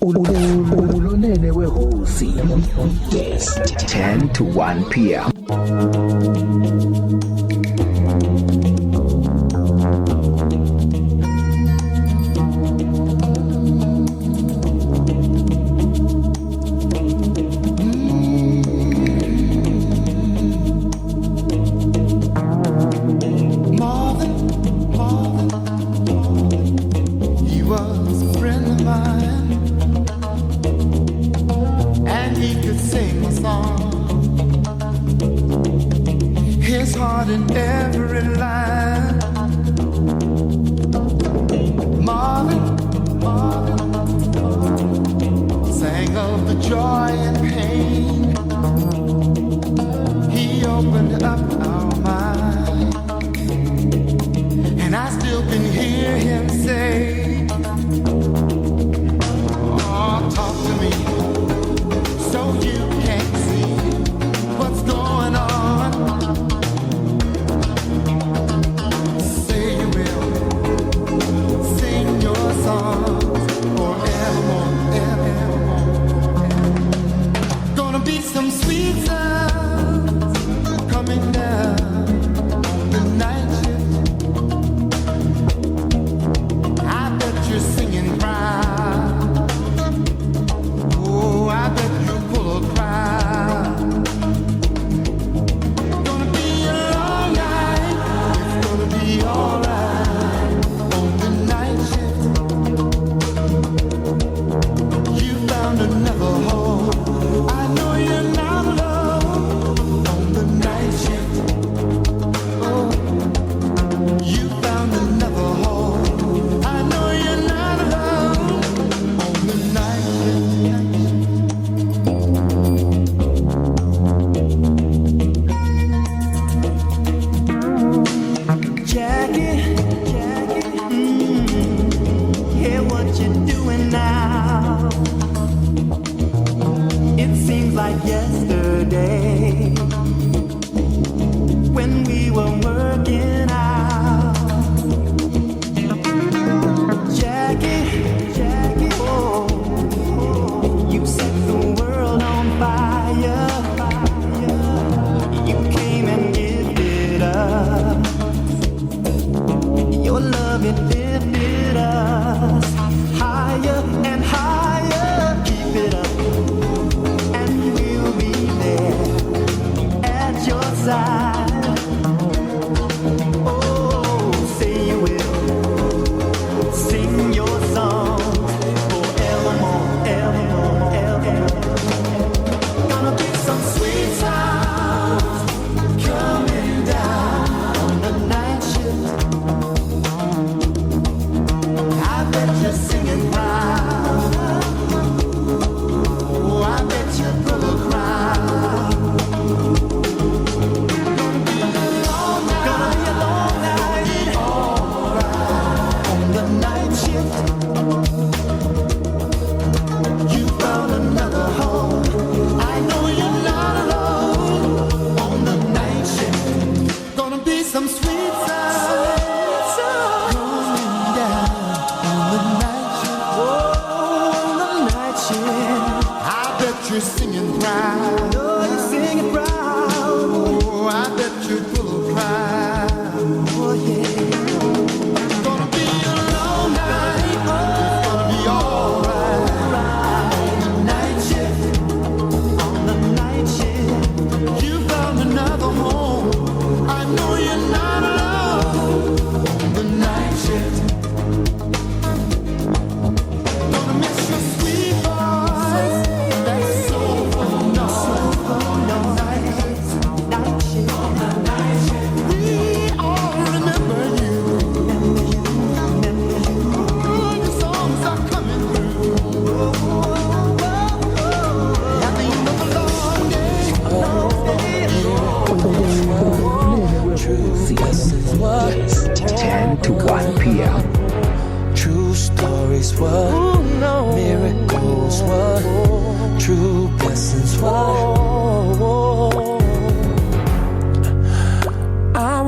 Ulonenewehosi. Yes, 10 to 1 p.m.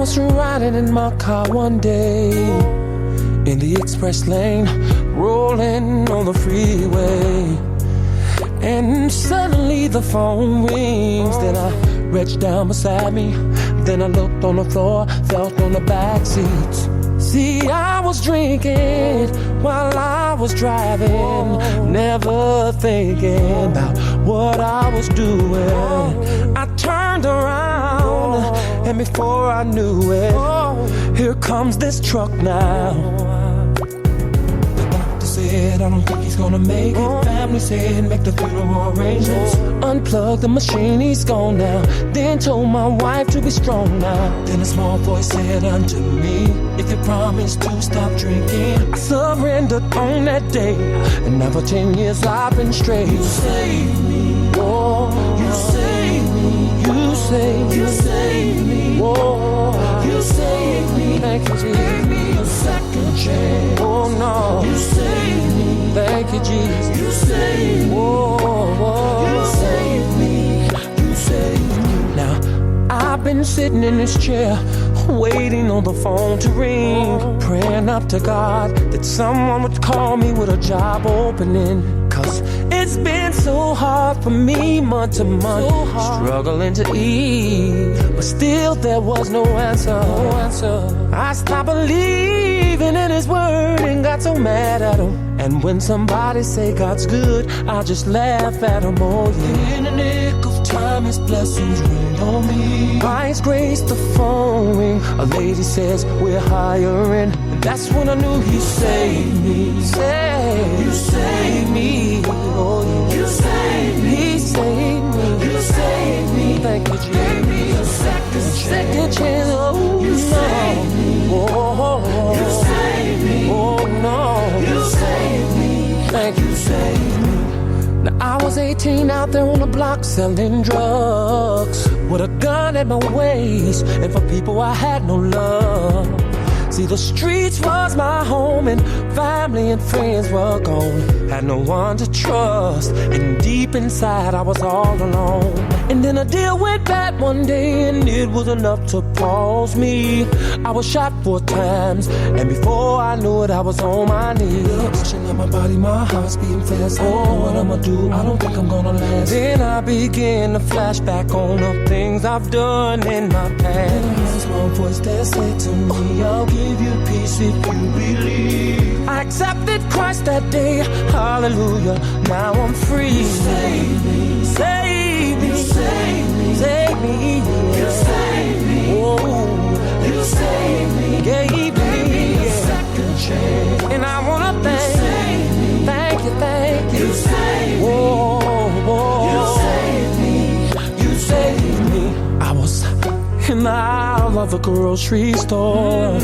was riding in my car one day in the express lane, rolling on the freeway. And suddenly the phone rings. Then I reached down beside me. Then I looked on the floor, felt on the back seats. See, I was drinking while I was driving, never thinking about what I was doing. I turned around, and before I knew it, here comes this truck now. Said, I don't think he's gonna make it. Family said, make the funeral arrangements. Unplug the machine, he's gone now. Then told my wife to be strong now. Then a small voice said unto me, if you promise to stop drinking. I surrendered on that day, and now for 10 years I've been straight. You saved me, oh, you saved me, you saved me, you saved me, oh, you saved me. Thank you, Jesus. Gave me a second chance. Oh no, you saved me. Thank you, Jesus. You saved me. Whoa. You saved me. You saved me. Now I've been sitting in this chair, waiting on the phone to ring, praying up to God that someone would call me with a job opening. Cause it's been so hard for me month to month, struggling to eat, but still there was no answer. I stopped believing in his word and got so mad at him. And when somebody say God's good, I just laugh at him. Oh yeah. In the nick of time, his blessings rain on me. By his grace, the phone ring. A lady says we're hiring. And that's when I knew he saved me. You saved me. Oh yeah. You saved me. He saved me. You saved me. Thank you, Jesus. Gave me a second chance. Oh, you saved me. Oh, you saved me. Oh no. You saved me. Thank you, saved me. Now I was 18 out there on the block selling drugs, with a gun at my waist, and for people I had no love. See, the streets was my home, and family and friends were gone. Had no one to trust, and deep inside I was all alone. And then a deal went bad one day, and it was enough to pause me. I was shot 4 times, and before I knew it, I was on my knees. Pushing at my body, my heart's beating fast. I don't know what I'ma do, I don't think I'm gonna last. Then I began to flash back on the things I've done in my past. And there's a small voice that said to me, I'll give you peace if you believe. I accepted Christ that day, hallelujah, now I'm free. You saved me, saved me, saved me, saved me, you saved me, oh, you saved me, gave me a second chance, and I wanna thank you, thank you, you saved me, you saved me, you saved me. I was in the aisle of a grocery store,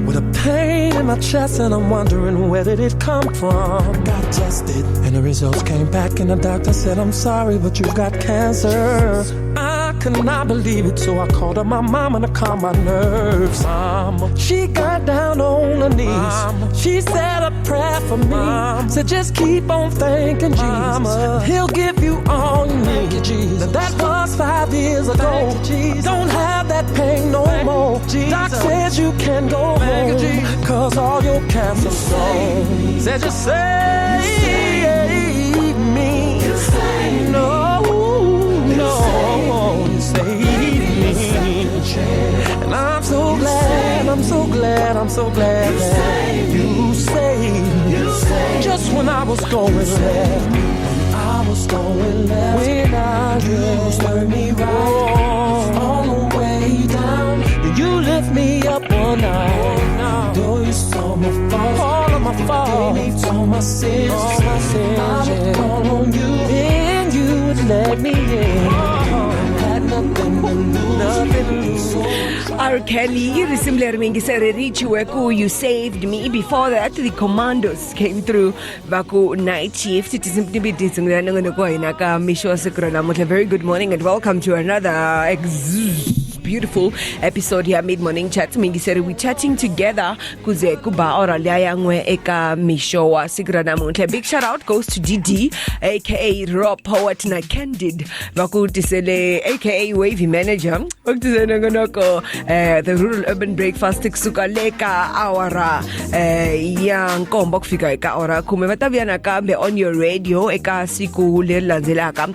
with a pain in my chest, and I'm wondering where did it come from. Got tested, and the results came back, and the doctor said, I'm sorry, but you've got cancer. I could not believe it, so I called up my mama to calm my nerves. Mama, she got down on her knees. Mama, she said a prayer for me. Mama, said just keep on thanking Jesus. Mama, he'll give you all you need. Thank you, Jesus. Now, that was 5 years ago. Thank you, Jesus. Don't have that pain no more. Doc says you can go home, cause all your cancer's gone. Said you saved me. You saved me. No, you saved me. And I'm so glad, I'm so glad, I'm so glad that you saved me. Just when I was going left, when I you turned me right, all the way down, you lift me up one night. Though you saw my faults, all of my faults, gave me all my sins, I would call on you, and you would let me in. Had nothing to lose, nothing to lose. R. Kelly, recently You Saved Me. Before that, the Commandos came through Vaku Night Shift. It is simply very good morning and welcome to another beautiful episode here Midmorning Chats. We're chatting together kuze kuba ora liayangwe eka mishowa sigra namuntle. Big shout out goes to Didi aka Raw Poet na Candid vakutisele aka Wavy Manager vakutisele ngonoko the Rural Urban Breakfast kusuka leka awara ya nkombo kufika eka awara kume vataviana kambe on your radio eka siku lelandzelaka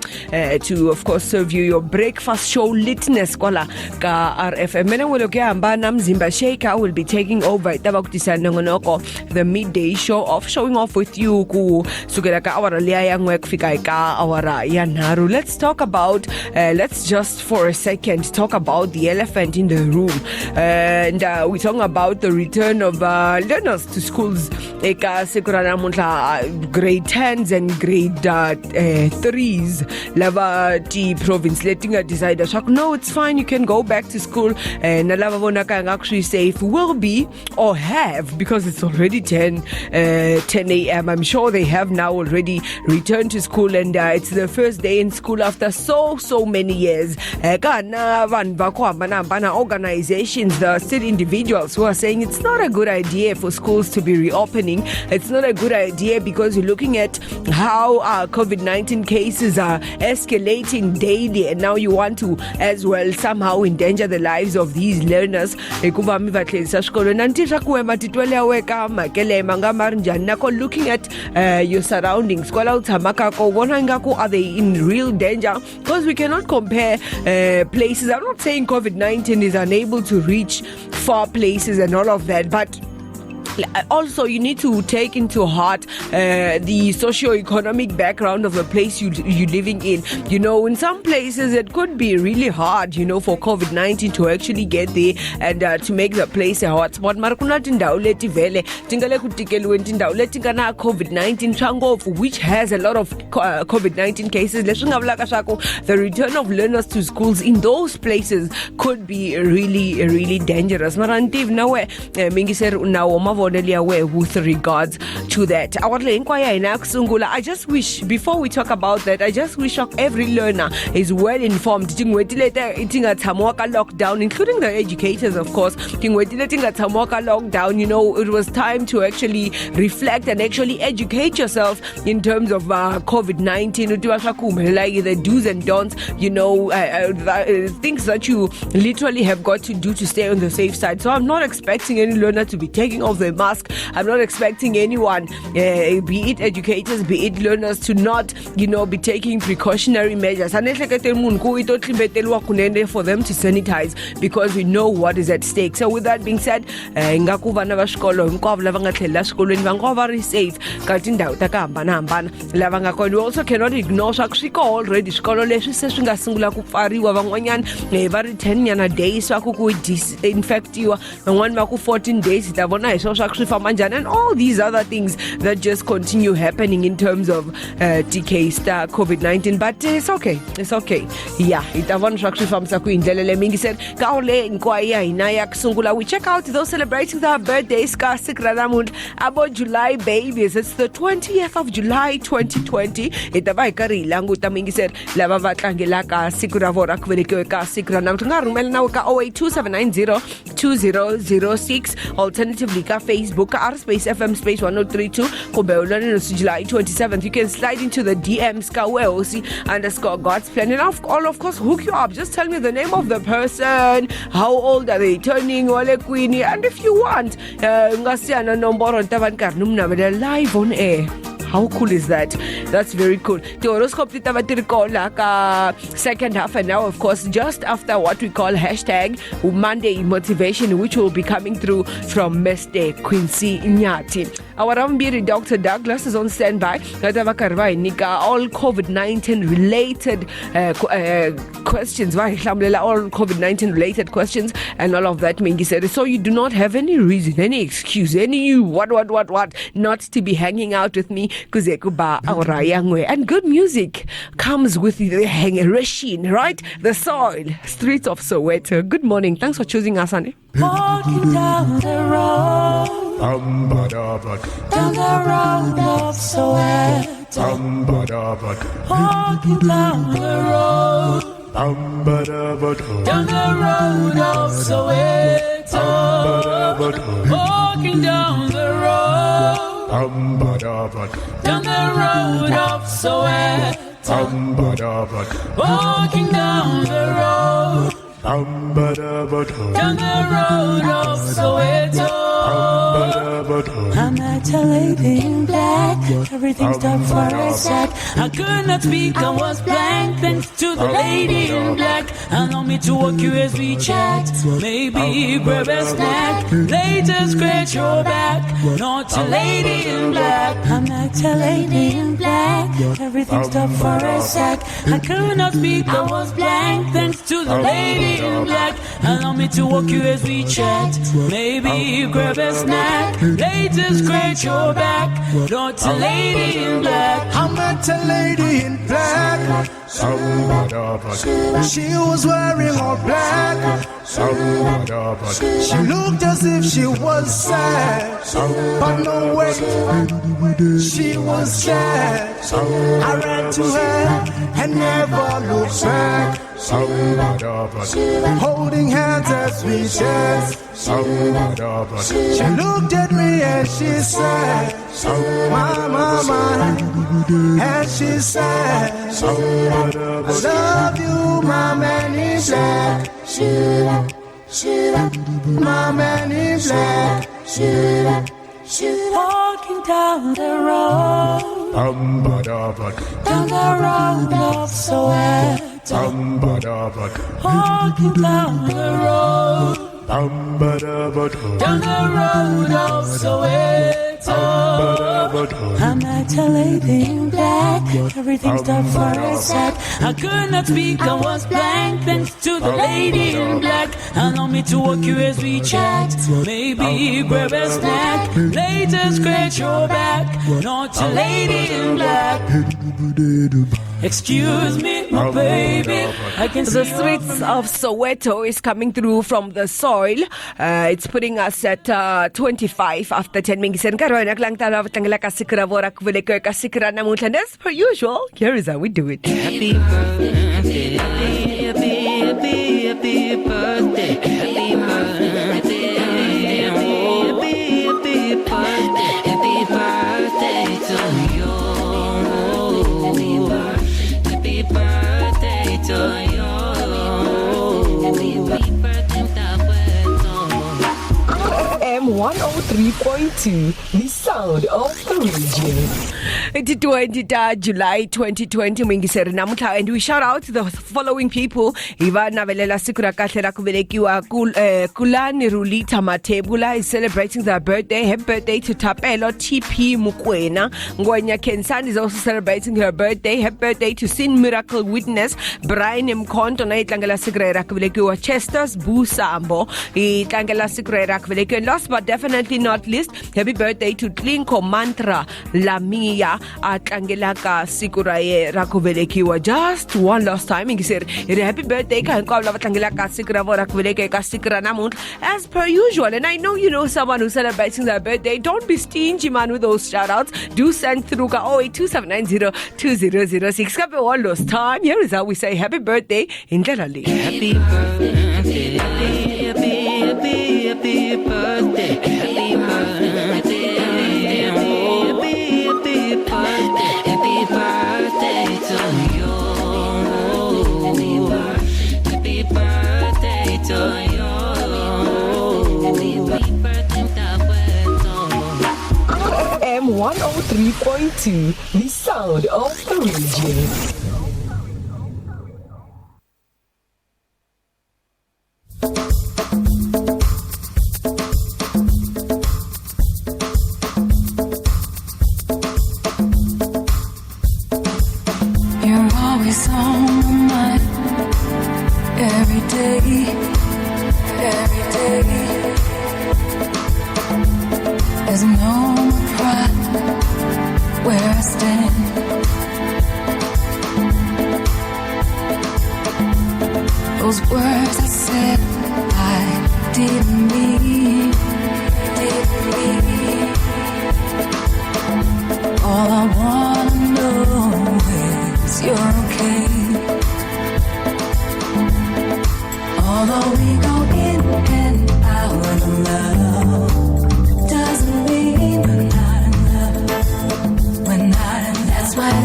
to of course serve you your breakfast show litness kwala ka RFM. Mena weloke ambana mzimba Shaker will be taking over itabakutisana ngonoko the midday show off, showing off with you ku sukela ka awara liayangwe kufika eka awara ya naru. Let's talk about let's just for a second talk about the elephant in the room, and we're talking about the return of learners to schools eka sekurana mutla grade 10s and grade 3s lava ti province letting a decide no, it's fine, you can go back to school, and lava vona kanga actually safe will be or have, because it's already 10 a.m. I'm sure they have now already returned to school, and it's the first day in school after so many years. Kana van bana organizations, the state individuals who are saying it's not a good idea for schools to be reopening. It's not a good idea because you're looking at how COVID-19 cases are escalating daily, and now you want to as well somehow endanger the lives of these learners. Looking at your surroundings, are they in real danger? Because we cannot compare places. I'm not saying COVID-19 is unable to reach far places and all of that, but also you need to take into heart the socio-economic background of the place you're living in. You know, in some places it could be really hard, you know, for COVID-19 to actually get there and to make the place a hotspot. COVID-19 Changof, which has a lot of COVID-19 cases. The return of learners to schools in those places could be really dangerous. With regards to that, I just wish, before we talk about that, I just wish every learner is well informed. Lockdown, including the educators, of course. Lockdown, you know, it was time to actually reflect and actually educate yourself in terms of COVID-19, like the do's and don'ts, you know, things that you literally have got to do to stay on the safe side. So I'm not expecting any learner to be taking off the mask. I'm not expecting anyone, be it educators, be it learners, to not, you know, be taking precautionary measures. For them to sanitize, because we know what is at stake. So with that being said, very safe. We also cannot ignore already very 10 days infect you 14 days and all these other things that just continue happening in terms of TK star COVID-19. But it's okay. Yeah, we check out those celebrating their birthdays. About July babies. It's the 20th of July 2020. Alternatively, Facebook, R-Space FM Space 1032, July 27th. You can slide into the DMs, _God's plan. And of course, hook you up. Just tell me the name of the person, how old are they turning, and if you want, live on air. How cool is that? That's very cool. The horoscope second half an hour, of course, just after what we call hashtag Monday Motivation, which will be coming through from Mr. Quincy Nyati. Our Ambiri Dr. Douglas is on standby. All COVID-19 related questions, all COVID-19 related questions and all of that. So you do not have any reason, any excuse, any what not to be hanging out with me. And good music comes with the Rashin, right? The soil, streets of Soweto. Good morning. Thanks for choosing us, honey. Walking down the road of Soweto. Walking down the road down the road of Soweto, walking down the road, down the road of Soweto, walking down the road, down the road of Soweto. I met a lady in black. Everything stopped for a sec. I could not speak, I was blank. Thanks to the lady in black. Allow me to walk you as we chat. Maybe grab a snack. Later scratch your back. Not a lady in black. I met a lady in black. Everything stopped for a sec. I could not speak, I was blank. Thanks to the lady in black. Allow me to walk you as we chat. Maybe grab a snack. Later scratch your back. Not a lady in black. I met a lady in black. She was wearing all black. She looked as if she was sad, but no way, she was sad. I ran to her and never looked back, holding hands as we danced. She looked at me and she said, my, and she said, I love you, my man in black. My man in black. Walking down the road, down the road of Soweto, walking down the road, Down the road of Soweto. I met a lady in black. Everything stopped for a sec. I could not speak, I was blank. Thanks to the lady in black. Allow me to walk you as we chat. Maybe grab a snack. Later scratch your back. Not a lady in black. Excuse me, my baby. I can see The streets of Soweto is coming through from the soil. It's putting us at 25 after 10 minutes. And karon lang tala tangla kasikra vora kuvele kasikra namuntla. And as per usual, here is how we do it. Happy birthday, happy, happy, happy birthday, happy birthday, happy birthday to you. Happy birthday to you. Happy birthday to M103.2, the sound of the region. It's 20 July 2020 mwingiseri namuntla, and we shout out to the following people. Iva navelela siku ra kahle ra kuvelekiwa Kulani Rulita Matebula is celebrating their birthday. Happy birthday to Tapelo TP Mukwena. Ngwenya Kensan is also celebrating her birthday. Happy birthday to Sin Miracle Witness Brian Mkonto na itlangela siku ra kuvelekiwa Chesters Busambo itlangela siku ra kuvelekiwa. And last but definitely not least, happy birthday to Tlinko Mantra Lamia atlangelaka siku ra kuvelekiwa. Just one last time ngiseri happy birthday ka hinkwavo lava tlangelaka siku ra vona kuvelekiwa ka siku ra namuntlha. As per usual, and I know you know someone who's celebrating their birthday, don't be stingy man with those shout outs. Do send through ka 0827902006. Kabe one last time, here is how we say happy birthday in Jalali. happy birthday, happy, happy, happy birthday, happy birthday, happy birthday to you. Happy birthday to you. Happy birthday to M103.2, the sound of the region. you're always on my mind. Every day, every day. There's no pride where I stand. Those words I said I didn't mean, All I wanna know is you're okay.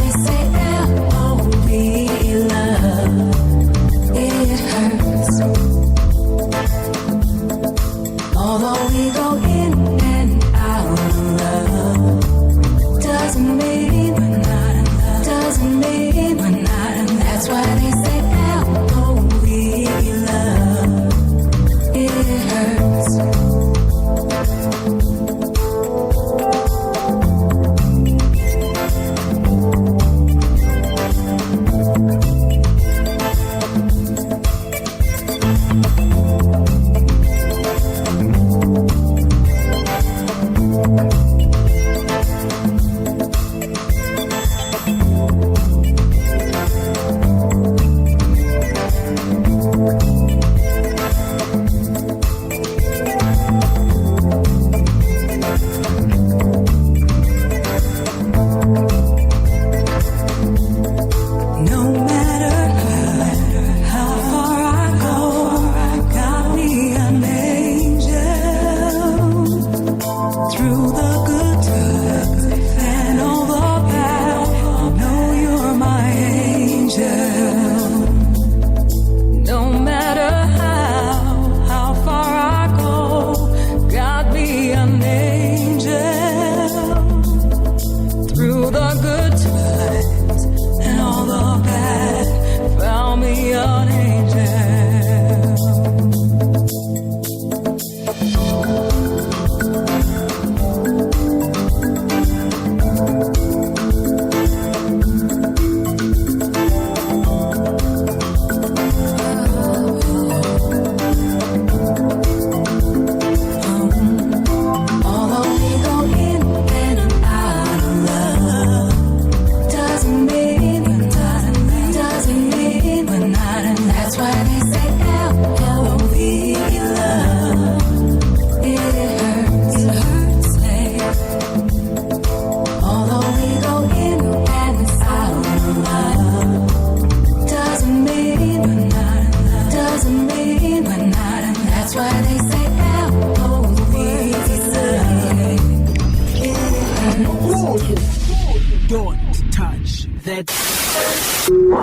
they say L-O-V, love. It hurts. Although we go in and out of love, doesn't mean we're not in love. Doesn't mean we're not in love. That's why they say L-O-V, love. It hurts.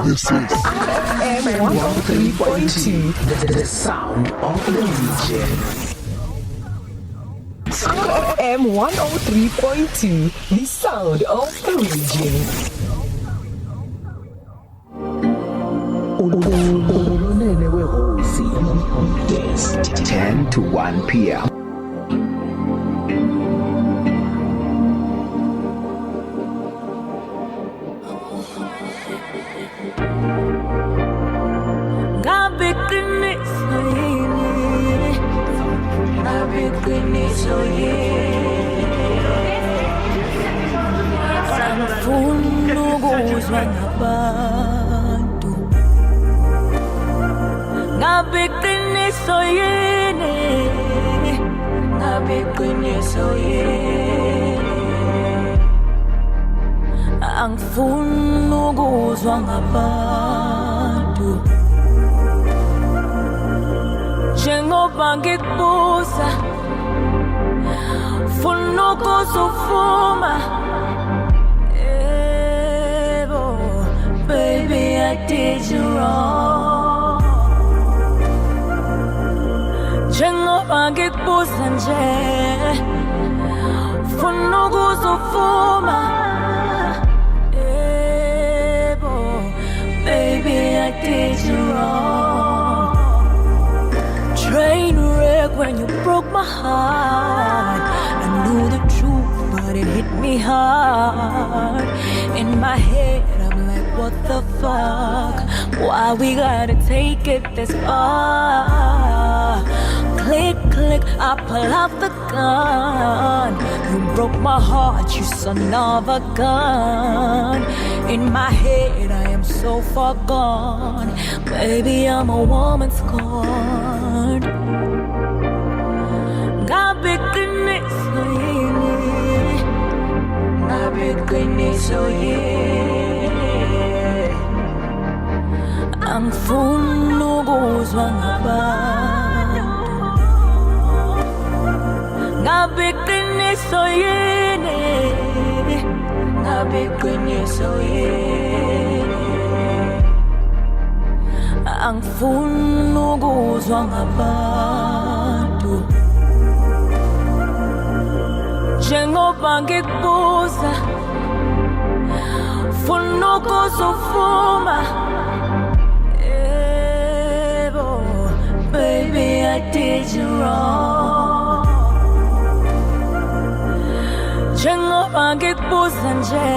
This is FM 103.2, the sound of the region. FM 103.2, the sound of the region. Ulonenewehosi On, 10 to 1 p.m. Angifuni ukuzwa ngabantu njengoba ngikubuza funa ukuzuvuma yebo baby I did you wrong njengoba ngikubuza nje funa ukuzuvuma baby, I did you wrong. Train wreck when you broke my heart. I knew the truth, but it hit me hard. In my head, I'm like, what the fuck? Why we gotta take it this far? Click, click, I pull out the gun. You broke my heart, you son of a gun. In my head, I am so far gone. Baby, I'm a woman scorned. Angifuni ukuzwa ngabantu ngabe iqiniso yini ngabe qiniso yini angifuni ukuzwa ngabantu njengoba ngikubuza funa ukuzufuma baby I did you wrong njengoba ngikubuza nje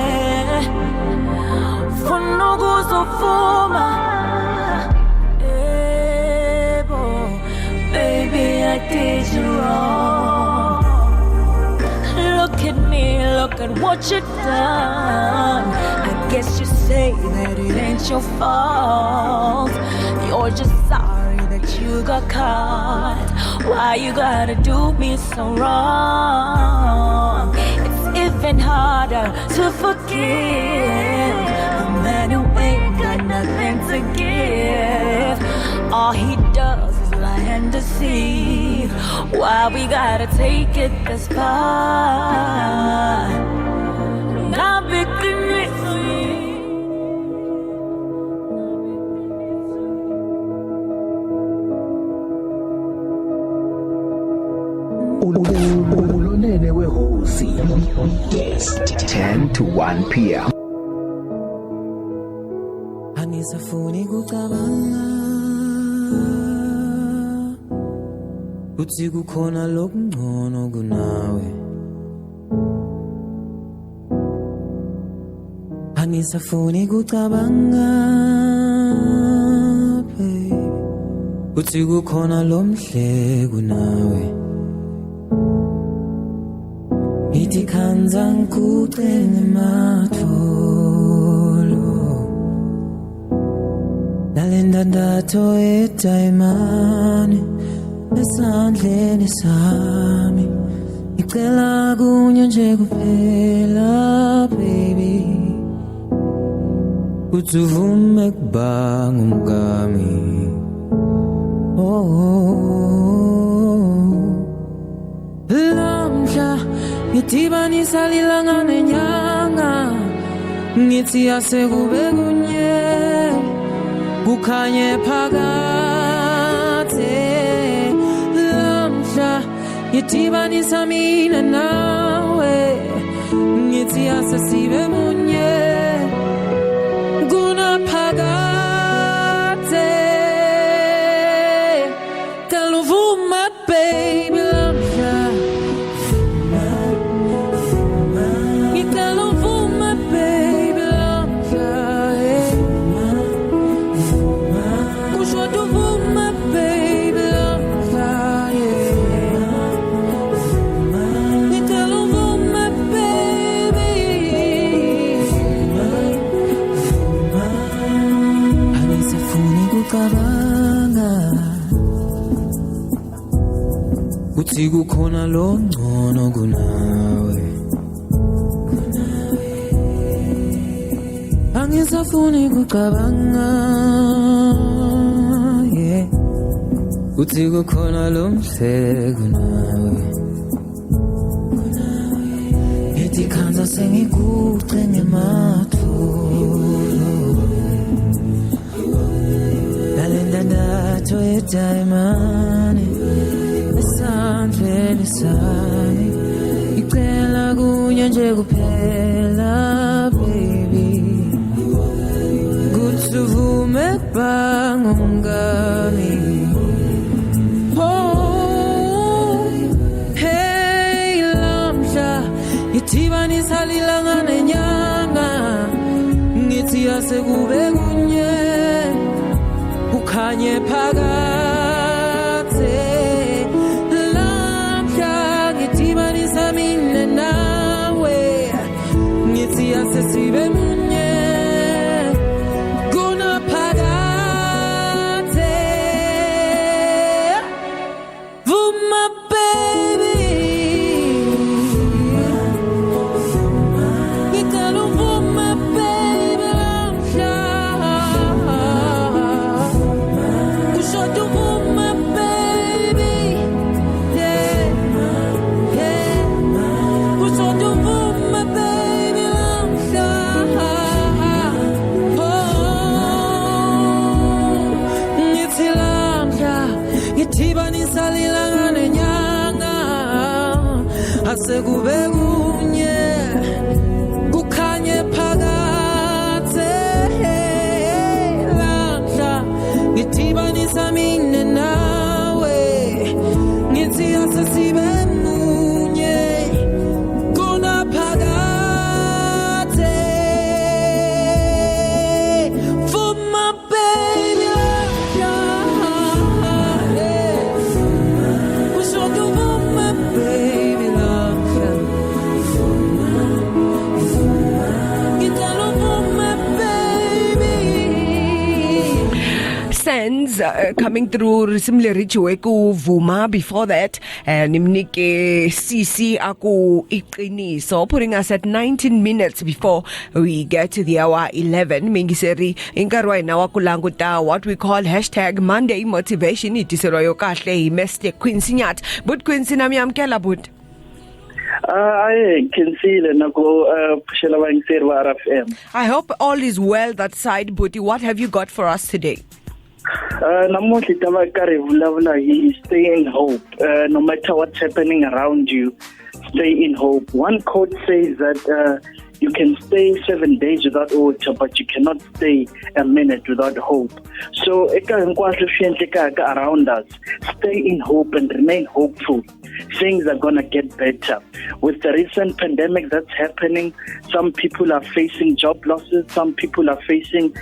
funa ukuzufuma baby I did you wrong look at me look at what you done I guess you say that it ain't your fault you're just sorry that you got caught why you gotta do me so wrong it's even harder to forgive a man who ain't got nothing to give all he does is lie and deceive why we gotta take it this far now big Ulonenewehosi yes 10 to 1 p.m. Angisafuni kucabanga uthi kukhona lokungcono kunawe Angisafuni kucabanga baby uthi kukhona lomhle kunawe Ngithi khanza ngikucenge matholo Nalendandatho edayimane esandleni sami Ngicela kunye nje kuphela baby Uthi uvume kuba ngumkami Lamhla Ngitibanisa lilanga nenyanga Ngithi asekube kunye Kukhanye phakade Lamhla Ngitibanisa mina nawe Ngithi asesibe munye Kunaphakade Kaluvuma baby Uthi kukhona longcono kunawe Angisafuni kucabanga yeah Uthi kukhona lomhle kunawe Ngithi khanza sengikucenge matholo Nalendandatho edayimane esandleni sami Ngicela kunye nje kuphela baby Kuthi uvume kuba ngumkami Hey lamhla Ngitibanisa lilanga nenyanga Ngithi asekube kunye Kukhanye phakade Lamhla Ngitibanisa mina nawe Ngithi asesibe munye Kunaphakade Vuma baby Ngicela uvuma baby lamhla Kushoda uvuma baby yeah Kushoda uvuma baby lamhla asekube kunye kukhanye phakathe lamhla ngithibanisa mina nawe ngithi asesibe munye kuna phakathe for my baby Sands coming through similarly ku Vuma. Before that nimnike CC aku iqiniso, putting us at 19 minutes before we get to the hour 11. Mingiseri inkarwa inawa kulanguta what we call hashtag Monday motivation itiseroyo kahle imeste Quincy Nyat but Quincy nami amkela but I can see the Nako Pushela RFM. I hope all is well that side, Buti. What have you got for us today? Namuhli tabakare vula is stay in hope. No matter what's happening around you, stay in hope. One quote says that you can stay 7 days without water, but you cannot stay a minute without hope. So around us, stay in hope and remain hopeful. Things are going to get better. With the recent pandemic that's happening, some people are facing job losses, some people are facing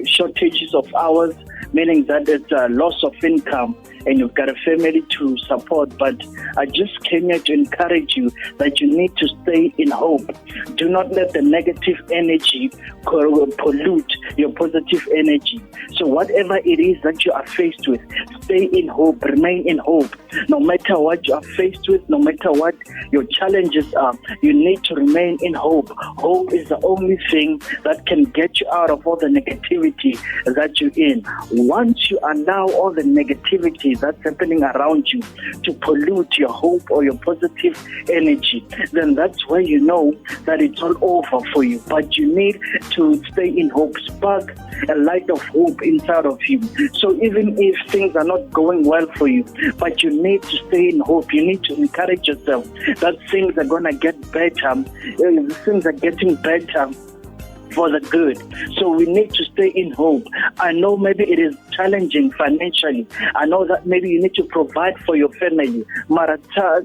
shortages of hours, meaning that it's a loss of income and you've got a family to support. But I just came here to encourage you that you need to stay in hope. Do not let the negative energy pollute your positive energy. So whatever it is that you are faced with, stay in hope, remain in hope. No matter what you are faced with, no matter what your challenges are, you need to remain in hope. Hope is the only thing that can get you out of all the negativity that you're in. Once you allow all the negativity that's happening around you to pollute your hope or your positive energy, then that's where you know that it's all over for you. But you need to stay in hope, spark a light of hope inside of you. So even if things are not going well for you, but you need to stay in hope, you need to encourage yourself that things are going to get better, things are getting better for the good. So we need to stay in hope. I know maybe it is challenging financially. I know that maybe you need to provide for your family. Mara stay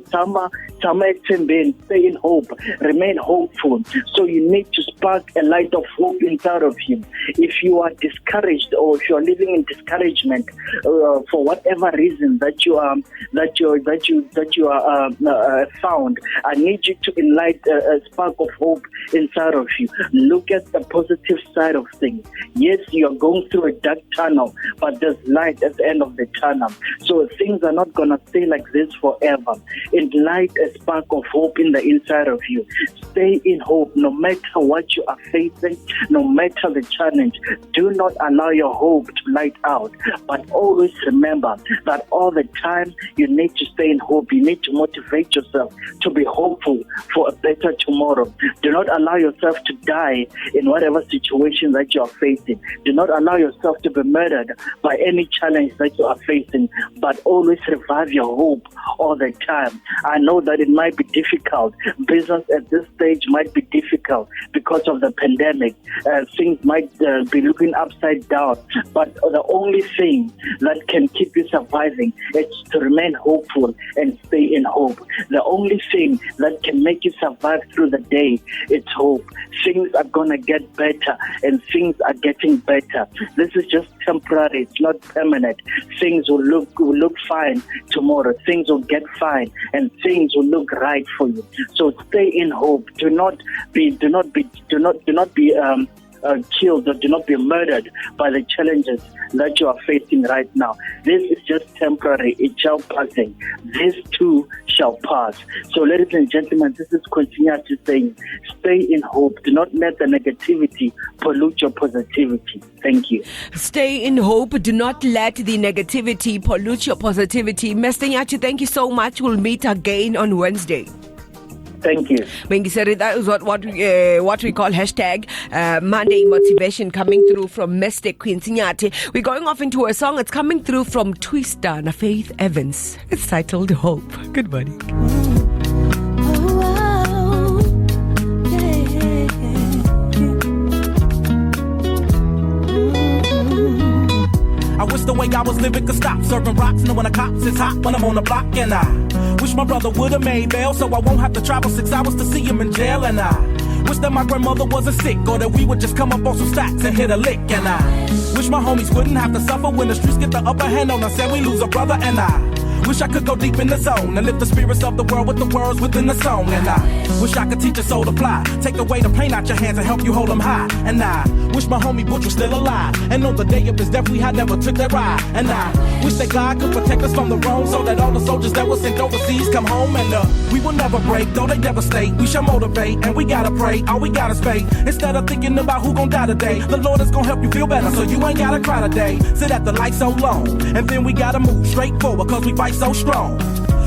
in hope. Remain hopeful. So you need to spark a light of hope inside of you. If you are discouraged or if you are living in discouragement for whatever reason that you are found, I need you to enlight a spark of hope inside of you. Look at the positive side of things. Yes, you are going through a dark tunnel, but there's light at the end of the tunnel. So things are not going to stay like this forever. Enlight a spark of hope in the inside of you. Stay in hope no matter what you are facing, no matter the challenge. Do not allow your hope to light out, but always remember that all the time you need to stay in hope. You need to motivate yourself to be hopeful for a better tomorrow. Do not allow yourself to die in whatever situation that you are facing. Do not allow yourself to be murdered by any challenge that you are facing, but always revive your hope all the time. I know that it might be difficult. Business at this stage might be difficult because of the pandemic. Things might be looking upside down, but the only thing that can keep you surviving is to remain hopeful and stay in hope. The only thing that can make you survive through the day is hope. Things are going to get better and things are getting better. This is just temporary. It's not permanent. Things will look fine tomorrow. Things will get fine and things will look right for you. So stay in hope. Do not be killed or do not be murdered by the challenges that you are facing right now. This is just temporary. It shall pass. This too shall pass. So ladies and gentlemen, this is continuously saying, stay in hope. Do not let the negativity pollute your positivity. Thank you. Stay in hope. Do not let the negativity pollute your positivity. Mr. Nyachi, thank you so much. We'll meet again on Wednesday. Thank you. Bengiseri, that is what we call hashtag Monday motivation coming through from Mr. Quincy Nyati. We're going off into a song. It's coming through from Twister and Faith Evans. It's titled Hope. Good morning. wish the way I was living could stop. Serving rocks, knowing the cops is hot when I'm on the block. And I wish my brother would've made bail so I won't have to travel 6 hours to see him in jail. And I wish that my grandmother wasn't sick, or that we would just come up on some stacks and hit a lick. And I wish my homies wouldn't have to suffer when the streets get the upper hand on us and we lose a brother. And I wish I could go deep in the zone and lift the spirits of the world with the words within the song. And I wish I could teach a soul to fly, take away the pain out your hands and help you hold them high. And I wish my homie Butch was still alive, and on the day of his death we had never took that ride. And I wish that God could protect us from the wrong, so that all the soldiers that were sent overseas come home. And we will never break, though they devastate. We shall motivate, and we gotta pray. All we got is faith. Instead of thinking about who gon' die today, the Lord is gon' help you feel better, so you ain't gotta cry today. Sit at the light so long, and then we gotta move straight forward, cause we fight so strong.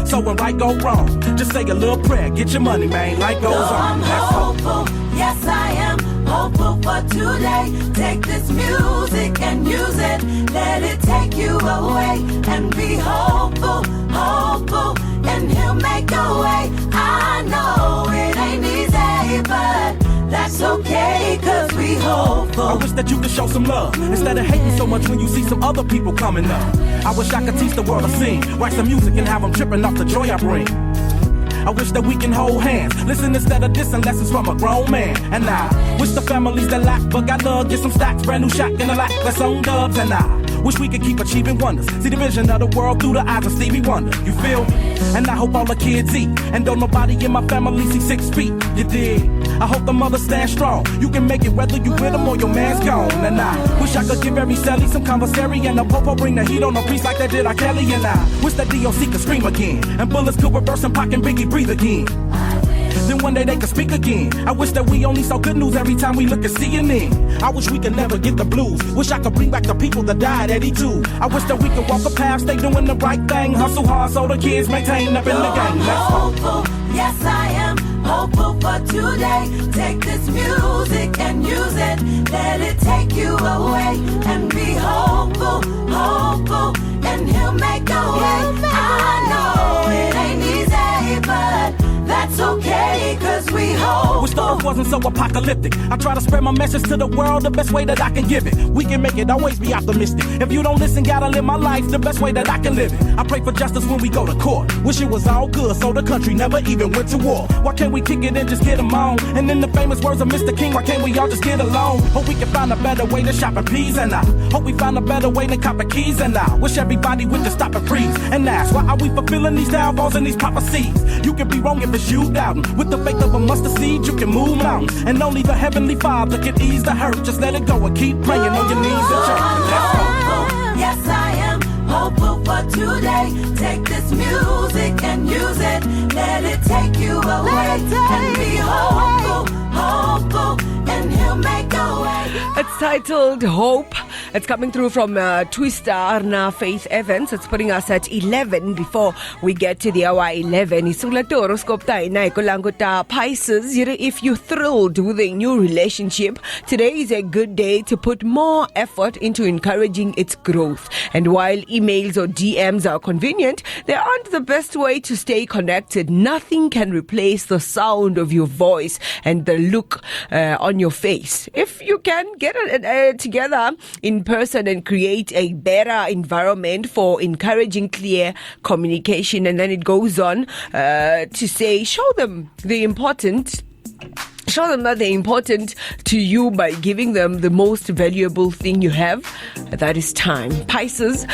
So when right go wrong, just say a little prayer, get your money, man, life goes on. I'm hopeful, yes I am hopeful for today. Take this music and use it, let it take you away. And be hopeful, hopeful, and he'll make a way. I know it ain't easy, but that's okay, cause we hopeful. I wish that you could show some love, instead of hating so much when you see some other people coming up. I wish I could teach the world to sing, write some music and have them tripping off the joy I bring. I wish that we can hold hands, listen instead of dissing, lessons from a grown man. And I wish the families that lack but got love get some stacks, brand new shot in the lack, let's own dubs. And I wish we could keep achieving wonders, see the vision of the world through the eyes of Stevie Wonder. You feel me? And I hope all the kids eat, and don't nobody in my family see 6 feet. You dig? I hope the mother stand strong. You can make it whether you with them or your man's gone. And I wish I could give every Sally some conversary, and the popo bring the heat on a piece like they did R. Kelly. And I wish that DOC could scream again, and bullets could reverse and Pac and Biggie breathe again. Then one day they could speak again. I wish that we only saw good news every time we look at CNN. I wish we could never get the blues. Wish I could bring back the people that died at 82. I wish that we could walk a path, stay doing the right thing, hustle hard so the kids maintain up in the game. Let's go. Hopeful, yes I am hopeful for today. Take this music and use it, let it take you away. And be hopeful, hopeful, and he'll make a way. I know it ain't easy, but that's okay, cause we hope. Wish the earth wasn't so apocalyptic. I try to spread my message to the world the best way that I can give it. We can make it, always be optimistic. If you don't listen, gotta live my life the best way that I can live it. I pray for justice when we go to court. Wish it was all good so the country never even went to war. Why can't we kick it and just get them on? And in the famous words of Mr. King, why can't we all just get along? Hope we can find a better way to shop in peas. And I hope we find a better way to cop the keys. And I wish everybody would just stop and freeze and ask, why are we fulfilling these downfalls and these prophecies? You can be wrong if it's you doubting. With the faith of a mustard seed, you can move mountains. And only the Heavenly Father can ease the hurt. Just let it go and keep praying on your knees and check. Let's go. Yes, I am hopeful for today. Take this music and use it, let it take you away. And be hopeful, hopeful, and he'll make a way. It's titled Hope. It's coming through from Twister Arna Faith Evans. It's putting us at 11 before we get to the hour 11. Isula to horoscope tayo na ikulango ta Pisces. If you're thrilled with a new relationship, today is a good day to put more effort into encouraging its growth. And while emails or DMs are convenient, they aren't the best way to stay connected. Nothing can replace the sound of your voice and the look on your face. If you can get it together in person and create a better environment for encouraging clear communication. And then it goes on to say, show them that they're important to you by giving them the most valuable thing you have, that is time. Pisces,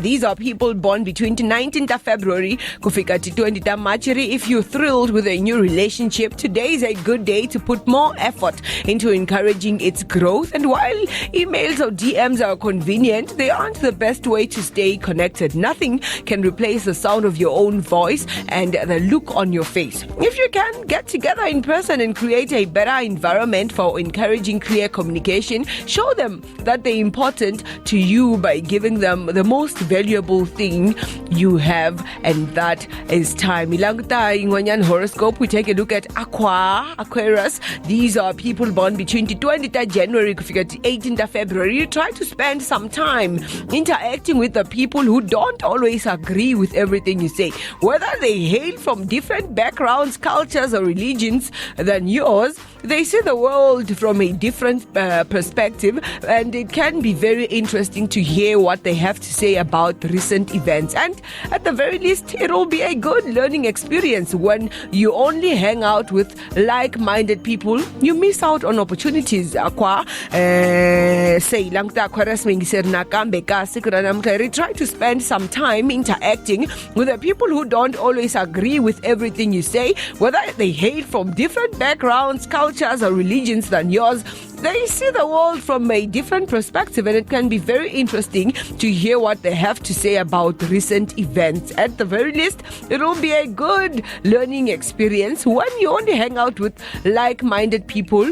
these are people born between the 19th of February kufika to 20th of March. If you're thrilled with a new relationship, today is a good day to put more effort into encouraging its growth. And while emails or DMs are convenient, they aren't the best way to stay connected. Nothing can replace the sound of your own voice and the look on your face. If you can get together in person and create a better environment for encouraging clear communication, show them that they're important to you by giving them the most valuable thing you have, and that is time. Ilangta ingwanyan horoscope, we take a look at Aquarius. These are people born between the 20th of January to 18th of February. You try to spend some time interacting with the people who don't always agree with everything you say, whether they hail from different different backgrounds, cultures, or religions than yours, they see the world from a different perspective, and it can be very interesting to hear what they have to say about recent events. And at the very least, it will be a good learning experience. When you only hang out with like-minded people, you miss out on opportunities. Try to spend some time interacting with the people who don't always agree with everything you say, whether they hail from different backgrounds, cultures, or religions than yours. They see the world from a different perspective, and it can be very interesting to hear what they have to say about recent events. At the very least, it will be a good learning experience. When you only hang out with like-minded people,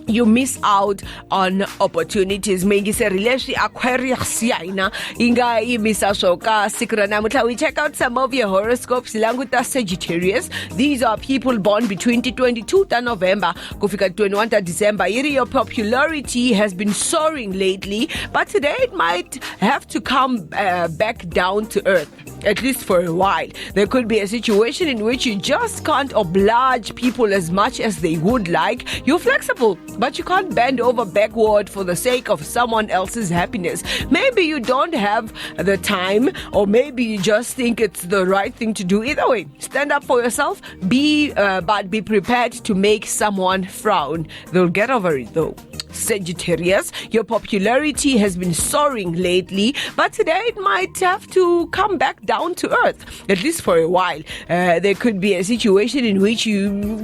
you miss out on opportunities. Aquarius inga imisa shoka sikrana mutla. We check out some of your horoscopes. Languta Sagittarius. These are people born between 22 November kufika 21 December. Your popularity has been soaring lately, but today it might have to come back down to earth, at least for a while. There could be a situation in which you just can't oblige people as much as they would like. You're flexible, but you can't bend over backward for the sake of someone else's happiness. Maybe you don't have the time, or maybe you just think it's the right thing to do. Either way, stand up for yourself, but be prepared to make someone frown. They'll get over it though. Sagittarius, your popularity has been soaring lately, but today it might have to come back down to earth, at least for a while. There could be a situation in which you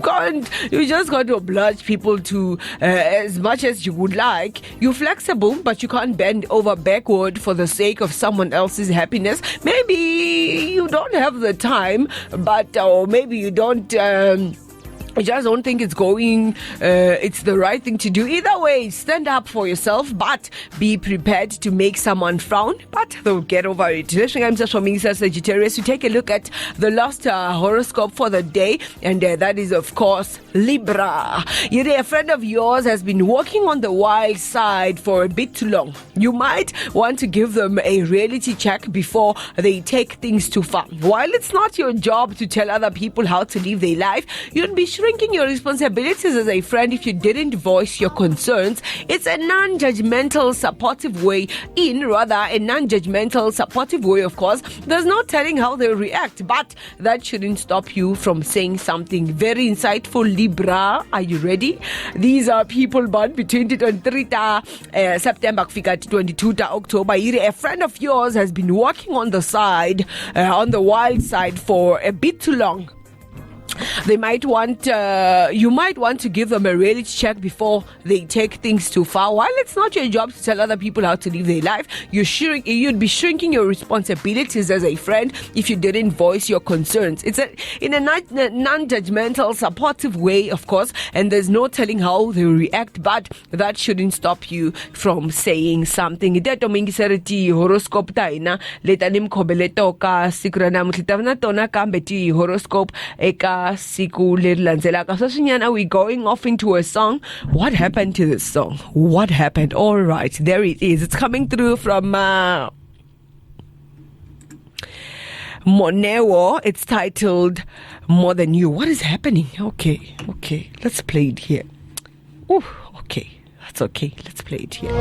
just got to oblige people to as much as you would like. You're flexible, but you can't bend over backward for the sake of someone else's happiness. Maybe you don't have the time, or maybe you don't I just don't think it's the right thing to do. Either way, stand up for yourself, but be prepared to make someone frown, but they'll get over it. Sagittarius, to take a look at the last horoscope for the day, and that is, of course, Libra. A friend of yours has been walking on the wild side for a bit too long. You might want to give them a reality check before they take things too far. While it's not your job to tell other people how to live their life, you'd be shrinking your responsibilities as a friend if you didn't voice your concerns. It's a non-judgmental, supportive way of course. There's no telling how they'll react, but that shouldn't stop you from saying something very insightful. Libra, are you ready? These are people born between 23 September kufika 22 October. A friend of yours has been walking on the wild side for a bit too long. You might want to give them a reality check before they take things too far. While it's not your job to tell other people how to live their life, you'd be shrinking your responsibilities as a friend if you didn't voice your concerns. It's in a non-judgmental, supportive way, of course, and there's no telling how they will react, but that shouldn't stop you from saying something. Horoscope taina leta nimkhobeleto ka sikrana mtlitavna tona kambeti horoscope eka siku lilanzelaka. So are we going off into a song? What happened to this song? What happened? All right, there it is. It's coming through from Monewo. It's titled More Than You. What is happening? Okay, let's play it here. Ooh, okay, that's okay. Let's play it here.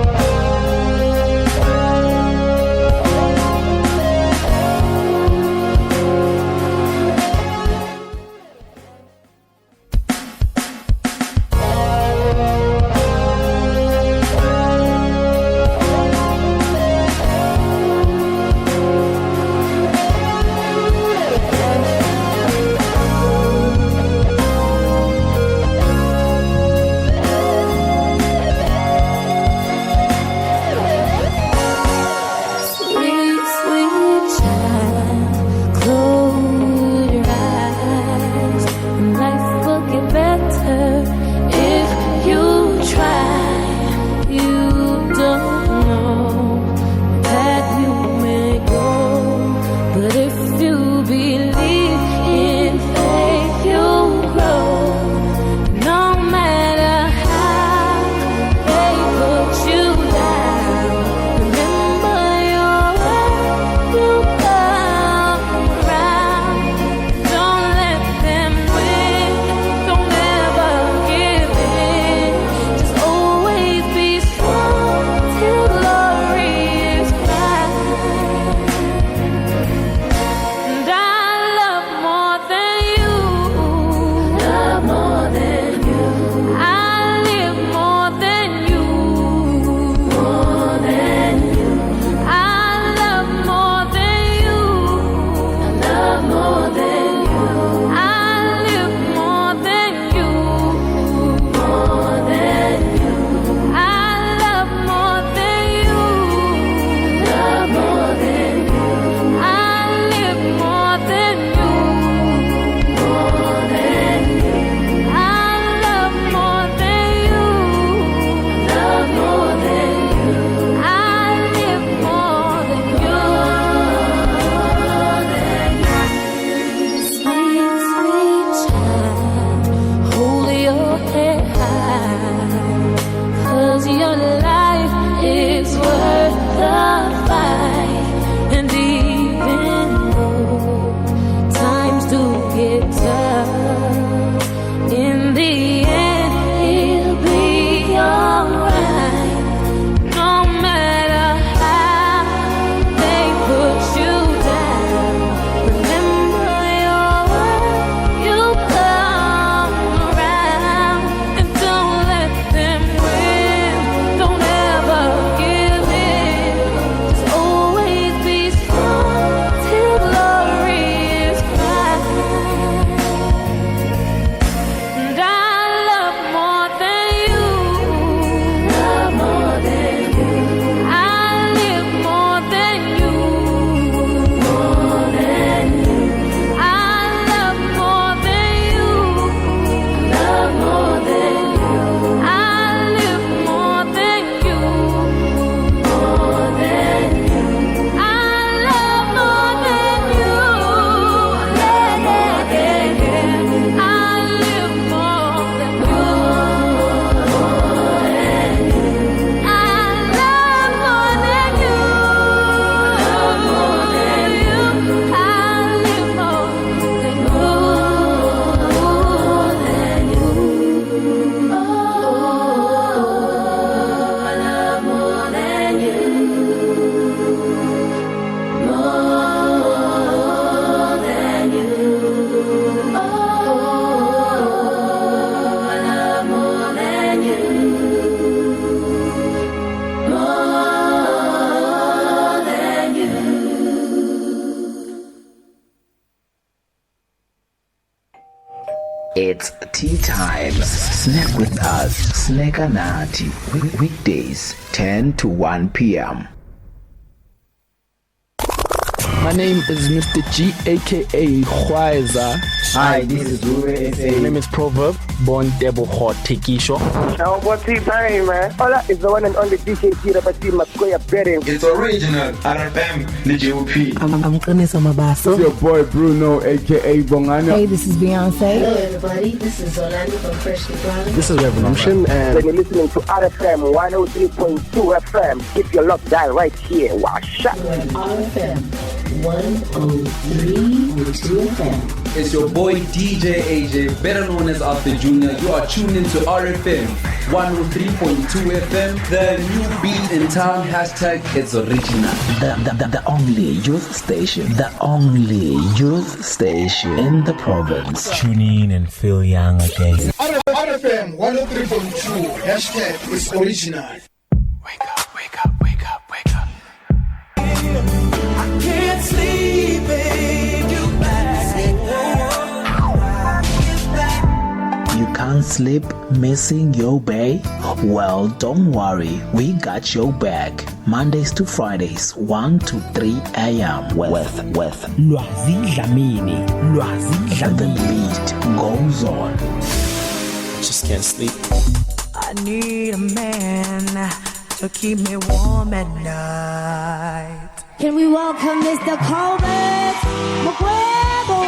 anytime. Snack with us. Snackanati. Weekdays 10 to 1 p.m. My name is Mr. G, aka Khwaiza. Hi, this is Ure SA. My name is Proverb, born Debo Hot Tekisho. Now, what's he saying, man? Hola, it's the one and only DJ Tirabati Makoya Betting. It's original, RFM, the GOP. I'm Kanisa Mabaso. It's your boy Bruno, aka Bongana. Hey, this is Beyonce. Hello, everybody. This is Zolani from Freshly Grounded. This is Revolution, and when you're listening to RFM 103.2 FM, keep your lock dial right here. Wash up. RFM 103.2 FM. It's your boy DJ AJ, better known as After Junior. You are tuned into RFM 103.2 FM. The new beat in town. Hashtag it's original. The only youth station. The only youth station in the province. Tune in and feel young again. RFM 103.2. Hashtag it's original. Wake up, wake up, wake up, wake up. I can't sleep, babe. You back. You can't sleep missing your bae? Well, don't worry, we got your back. Mondays to Fridays, 1 to 3 a.m. with Lwazi Dlamini. The beat goes on. Just can't sleep. I need a man to keep me warm at night. Can we welcome Mr. Colbert Mugwebo?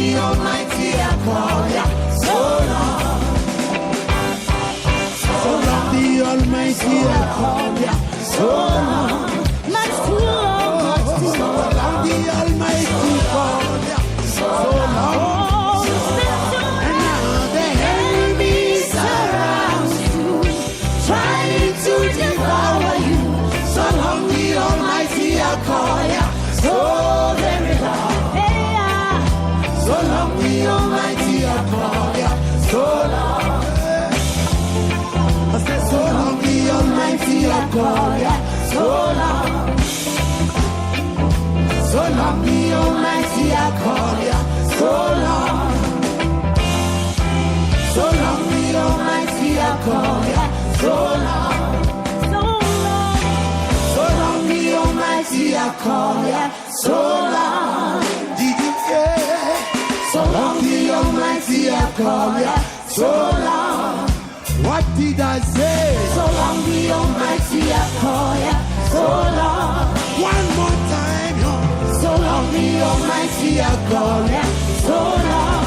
the Almighty, I call ya. So long. So long the Almighty, I call ya. So long. Much too long, much too So long the Almighty, call ya. So long. And now the enemy surrounds you, trying to devour you. So long the Almighty, I call ya. So very long. So long the Almighty, I call ya. So long. I said so long the Almighty, I call ya. So long. So long the Almighty, I call ya. So long. So long the Almighty, I call ya. So long. So long. So long the Almighty, I call ya. So long. Did you hear? So long the Almighty, I call ya. So long. What did I say? So long the Almighty, I call ya. So long. One more time, yo. So long the Almighty, I call ya. So long.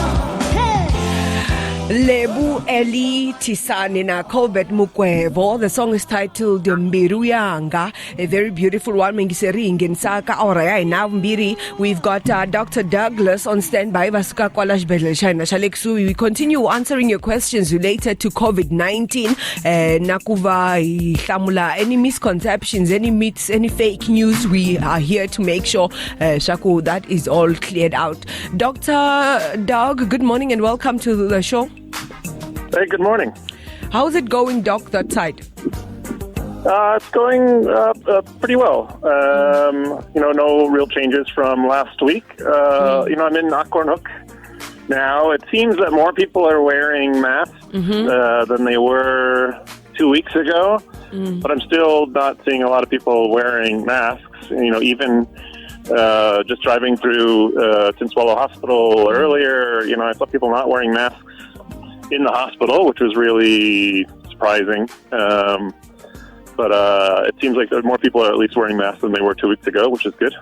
Lebu Eli Tisani na Colbert Mukwevo. The song is titled Mbiru Yanga, a very beautiful one. Mengiseri Saka Oraya now Mbiri. We've got Dr. Douglas on standby. Vasuka Kwalash Bedleshana Shaleksu. We continue answering your questions related to COVID-19. Nakuva Tamula, any misconceptions, any myths, any fake news. We are here to make sure Shaku that is all cleared out. Dr. Doug, good morning and welcome to the show. Hey, good morning. How's it going, Doc, that side? It's going pretty well. No real changes from last week. I'm in Akkornhook now. It seems that more people are wearing masks than they were 2 weeks ago, but I'm still not seeing a lot of people wearing masks. Even just driving through Tinswallow Hospital earlier, I saw people not wearing masks in the hospital, which was really surprising. But it seems like more people are at least wearing masks than they were 2 weeks ago, which is good.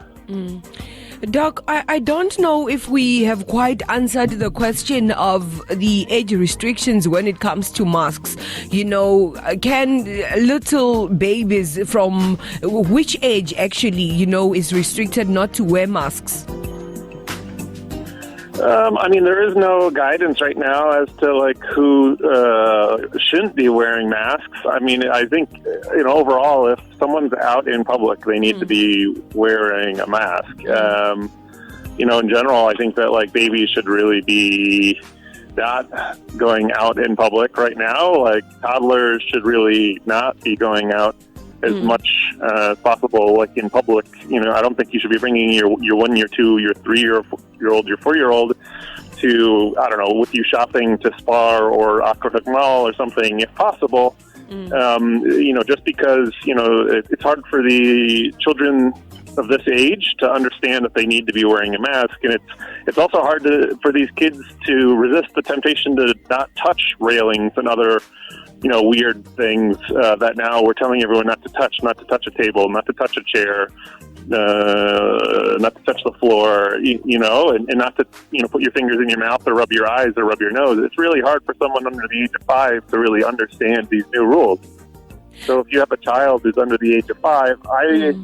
Doc, I don't know if we have quite answered the question of the age restrictions when it comes to masks. Can little babies from which age actually, is restricted not to wear masks? There is no guidance right now as to who shouldn't be wearing masks. I think overall, if someone's out in public, they need to be wearing a mask. In general, I think that babies should really be not going out in public right now. Toddlers should really not be going out as much as possible, in public. I don't think you should be bringing your 1 year, 2 year, 3 year old, your 4 year old to, with you shopping to Spar or Akkornhook Mall or something, if possible. Just because, it's hard for the children of this age to understand that they need to be wearing a mask. And it's also hard for these kids to resist the temptation to not touch railings and other weird things that now we're telling everyone not to touch a table, not to touch a chair, not to touch the floor, and not to, put your fingers in your mouth or rub your eyes or rub your nose. It's really hard for someone under the age of 5 to really understand these new rules. So if you have a child who's under the age of 5, I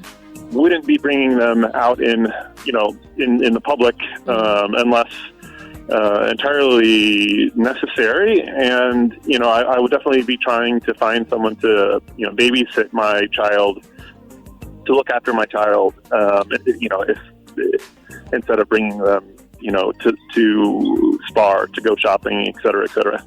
wouldn't be bringing them out in the public unless entirely necessary. And I would definitely be trying to find someone to babysit my child, to look after my child, if instead of bringing them to Spar, to go shopping, et cetera, et cetera.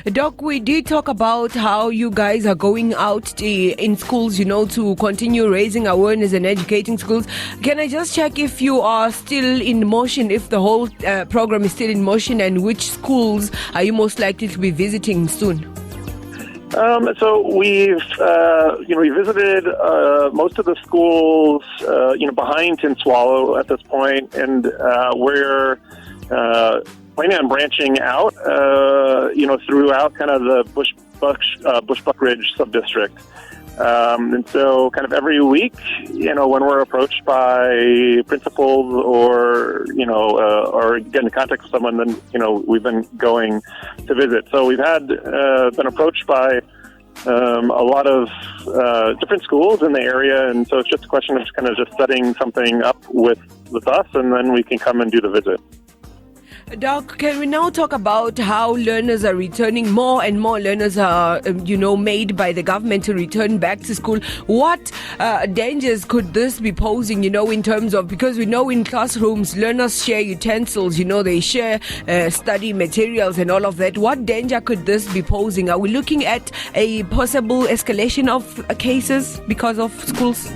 Doc, we did talk about how you guys are going out in schools, to continue raising awareness and educating schools. Can I just check if you are still in motion, if the whole program is still in motion, and which schools are you most likely to be visiting soon? So we visited most of the schools, behind Tinswallow at this point, and we're planning on branching out, throughout kind of the Bushbuck Ridge sub-district. And so kind of every week, when we're approached by principals or get in contact with someone, then, we've been going to visit. So we've been approached by a lot of different schools in the area, and so it's just a question of kind of just setting something up with us, and then we can come and do the visit. Doc, can we now talk about how learners are returning? More and more learners are, made by the government to return back to school. What dangers could this be posing, in terms of, because we know in classrooms, learners share utensils, they share study materials and all of that. What danger could this be posing? Are we looking at a possible escalation of cases because of schools?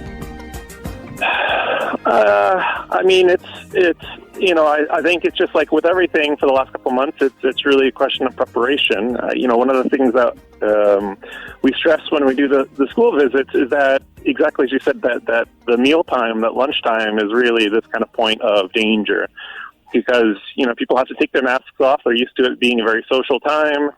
I think it's just like with everything for the last couple of months, it's really a question of preparation. One of the things that we stress when we do the school visits is that, exactly as you said, that the mealtime, that lunchtime is really this kind of point of danger. Because, people have to take their masks off. They're used to it being a very social time.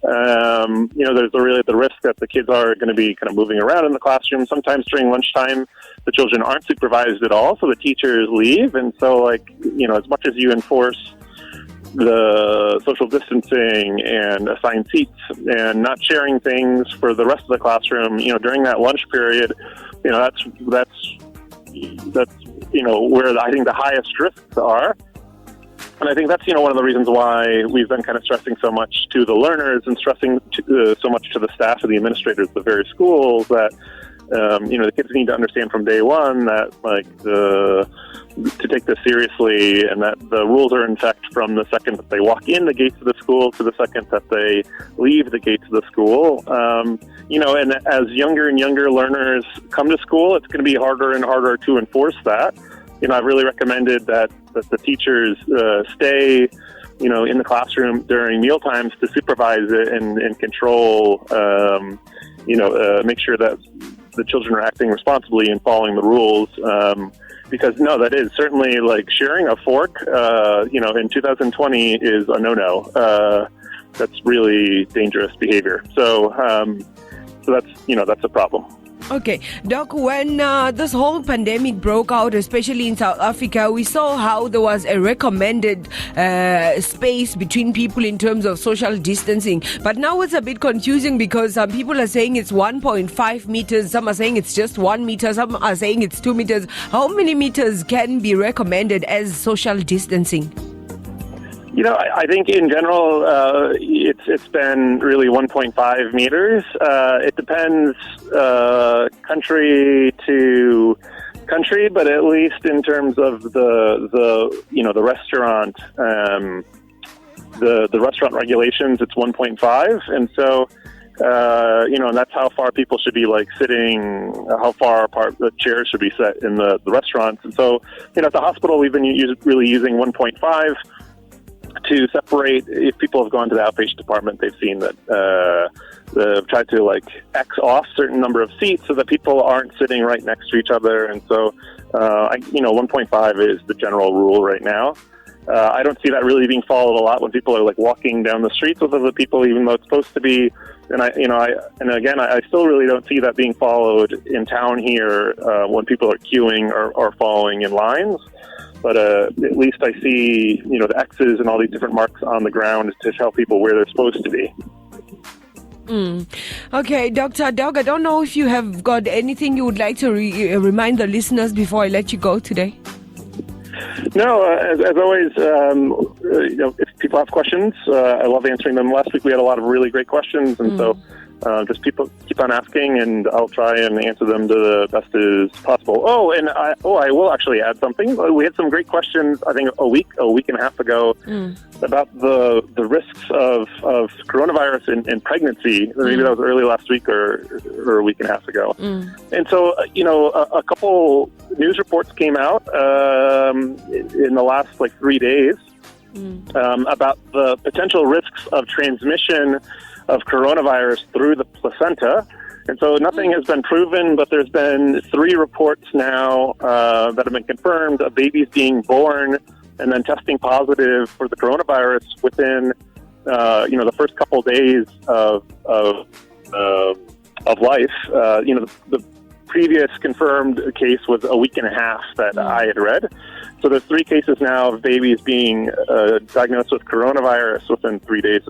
There's really the risk that the kids are going to be kind of moving around in the classroom. Sometimes during lunchtime, the children aren't supervised at all, so the teachers leave. And so, as much as you enforce the social distancing and assigned seats and not sharing things for the rest of the classroom, during that lunch period, that's where I think the highest risks are. And I think that's, one of the reasons why we've been kind of stressing so much to the learners and stressing so much to the staff and the administrators of the various schools that, the kids need to understand from day one that, to take this seriously, and that the rules are in effect from the second that they walk in the gates of the school to the second that they leave the gates of the school. And as younger and younger learners come to school, it's going to be harder and harder to enforce that. I've really recommended that the teachers stay, in the classroom during meal times to supervise it and control, make sure that the children are acting responsibly and following the rules. Because, that is certainly sharing a fork, in 2020 is a no-no. That's really dangerous behavior. So that's a problem. Okay, Doc, when this whole pandemic broke out, especially in South Africa, we saw how there was a recommended space between people in terms of social distancing. But now it's a bit confusing because some people are saying it's 1.5 meters, some are saying it's just 1 meter, some are saying it's 2 meters. How many meters can be recommended as social distancing? I think in general, it's been really 1.5 meters. It depends country to country, but at least in terms of the restaurant, the restaurant regulations, it's 1.5, and so and that's how far people should be sitting, how far apart the chairs should be set in the restaurants. And so at the hospital, we've been really using 1.5. To separate, if people have gone to the outpatient department, they've seen that they've tried to X off certain number of seats so that people aren't sitting right next to each other. And so, 1.5 is the general rule right now. I don't see that really being followed a lot when people are walking down the streets with other people, even though it's supposed to be. And I still really don't see that being followed in town here when people are queuing or following in lines. But at least I see, the X's and all these different marks on the ground to tell people where they're supposed to be. Okay, Dr. Doug, I don't know if you have got anything you would like to remind the listeners before I let you go today. No, as always, if people have questions, I love answering them. Last week we had a lot of really great questions, and so just people keep on asking, and I'll try and answer them to the best as possible. I will actually add something. We had some great questions, I think, a week and a half ago about the risks of coronavirus in pregnancy. Maybe that was early last week or a week and a half ago. And so, a couple news reports came out in the last 3 days about the potential risks of transmission of coronavirus through the placenta. And so nothing has been proven, but there's been 3 reports now that have been confirmed of babies being born and then testing positive for the coronavirus within, the first couple days of life. The previous confirmed case was a week and a half that I had read. So there's 3 cases now of babies being diagnosed with coronavirus within 3 days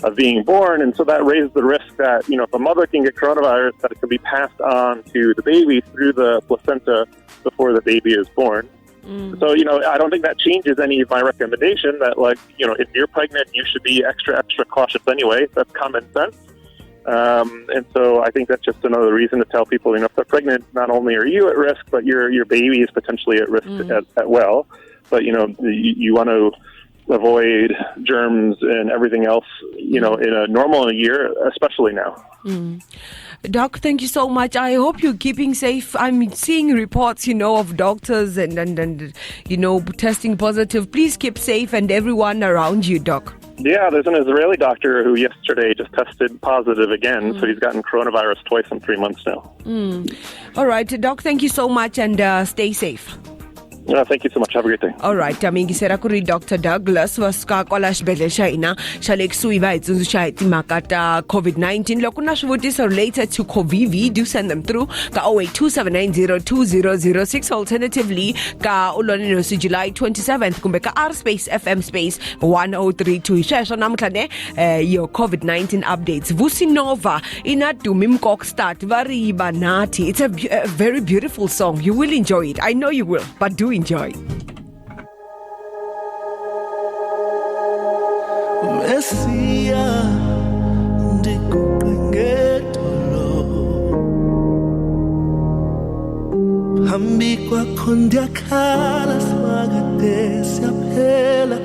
of being born. And so that raised the risk that, if a mother can get coronavirus, that it can be passed on to the baby through the placenta before the baby is born. So, I don't think that changes any of my recommendation that, if you're pregnant, you should be extra cautious anyway. That's common sense. And so I think that's just another reason to tell people, if they're pregnant, not only are you at risk, but your baby is potentially at risk as well. But, you want to avoid germs and everything else, in a normal year, especially now. Doc, thank you so much. I hope you're keeping safe. I'm seeing reports, of doctors and testing positive. Please keep safe and everyone around you, Doc. Yeah, there's an Israeli doctor who yesterday just tested positive again, so he's gotten coronavirus twice in 3 months now. All right, Doc, thank you so much and stay safe. Thank you so much. Have a great day. All right, mingisera ku ri Dr. Douglas va suka kwala xibedhlele xa hina xa le kusuhi va hi tsundzuxa hi timhaka ta COVID-19. Loko na swivutiso related to COVID, do send them through ka 0827902006, alternatively ka Ulonenewehosi July 27th kumbe ka R space FM space 1032. Sweswo namuntlha ne your COVID-19 updates. Vusinova inadumi mkok start va ri banati. It's a very beautiful song. You will enjoy it. I know you will, but do enjoy. Messia, ndikuqingetolo hambi kwakho ndiyakhala swakade siyaphela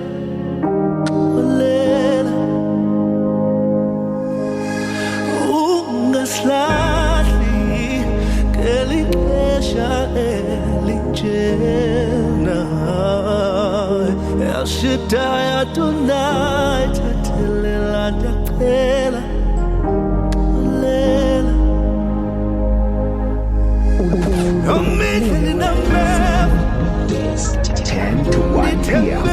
olela ungaslahli kelixesha elijena El Shaddai tonight telela ndiyaqhela olela This 10 to 1 p.m.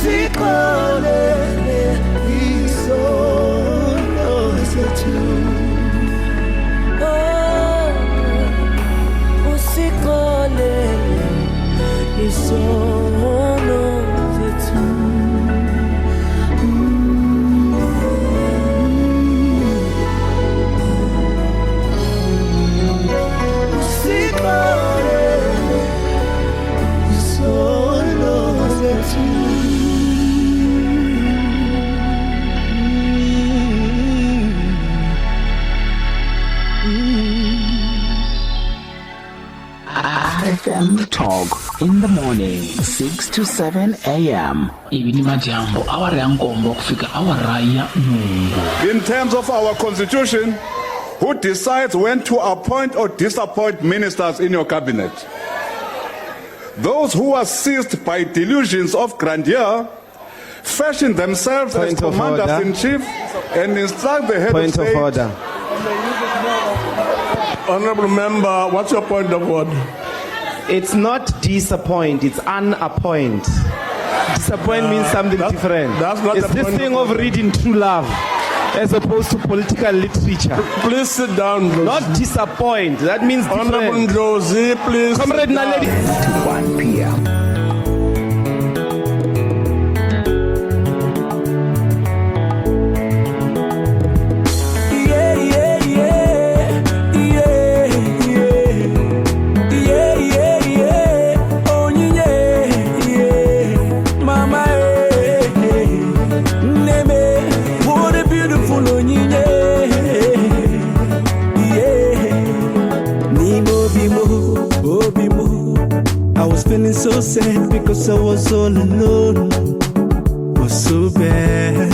usikolele isono zethu. Usikolele isono zethu. Usikolele isono zethu. FM Talk in the morning 6 to 7 a.m. Ibini majambo awara ya nkombo kufika awara ya nungu. In terms of our constitution, who decides when to appoint or disappoint ministers in your cabinet? Those who are seized by delusions of grandeur, fashion themselves as commanders-in-chief and instruct the head of state. Point of order. Honorable member, what's your point of order? It's not disappoint, it's unappoint. Disappoint means something different. That's not it's the this point thing of of reading true love as opposed to political literature. Please sit down, Rosie. Not disappoint, that means different. Honorable Rosie, please. Comrade Naledi. 1 p.m. Feeling so sad because I was all alone. Was so bad.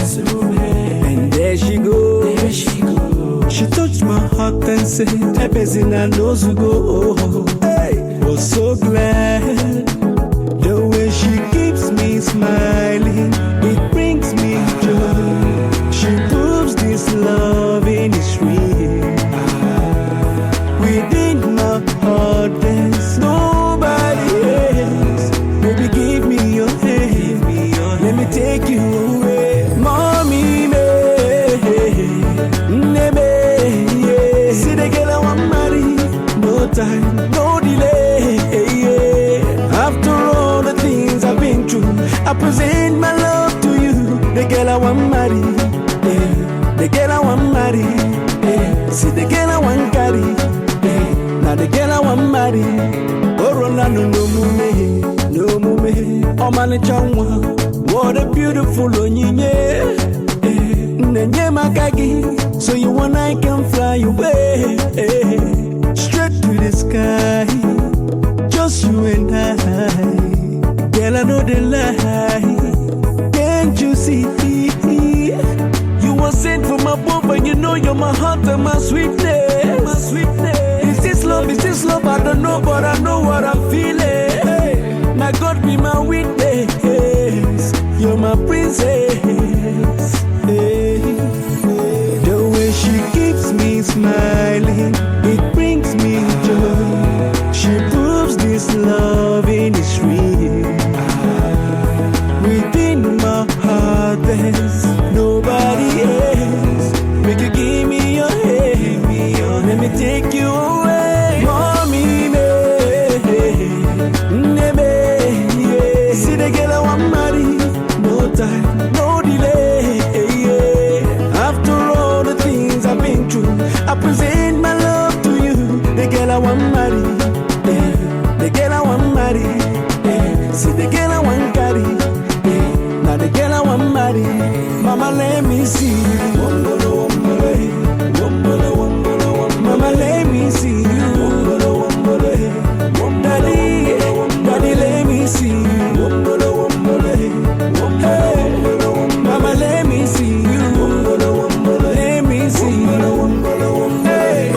And there she goes. She touched my heart and said, everything I know to go. Hey, was so glad. The way she keeps me smiling, it brings me joy. She proves this loving is real. Within my heart there's nobody else. Baby, give me your hand. Let me take you away. Mommy, me. See the girl I want marry. No time, no delay. After all the things I've been through, I present my love to you. The girl I want marry. The girl I want marry. See the girl I want carry. Now the girl I want marry. Oh, Rolando, no mume, no mume. Oh, man, what a beautiful onyinye. Nenye makagi, so you and I can fly away straight to the sky. Just you and I. Girl, I know the lie. Can't you see? You were sent from above, and you know you're my heart and my sweetness. My sweetness. Is this love? Is this love? I don't know, but I know what I'm feeling. My God be my witness. You're my princess. The way she keeps me smiling, it brings me joy. She proves this loving is real. Within my heart there's nobody else. Make you give me your hand, let me take you away. Mommy, me. See the girl I want marry. No time, no delay. After all the things I've been through, I present my love to you. The girl I want marry. The girl I want marry. See the girl I want carry. Now the girl I want marry. Mama, let me see you. Mama, let me see you. Daddy, daddy, let me see you. Hey, Mama, let me see you. Let me see you. Hey.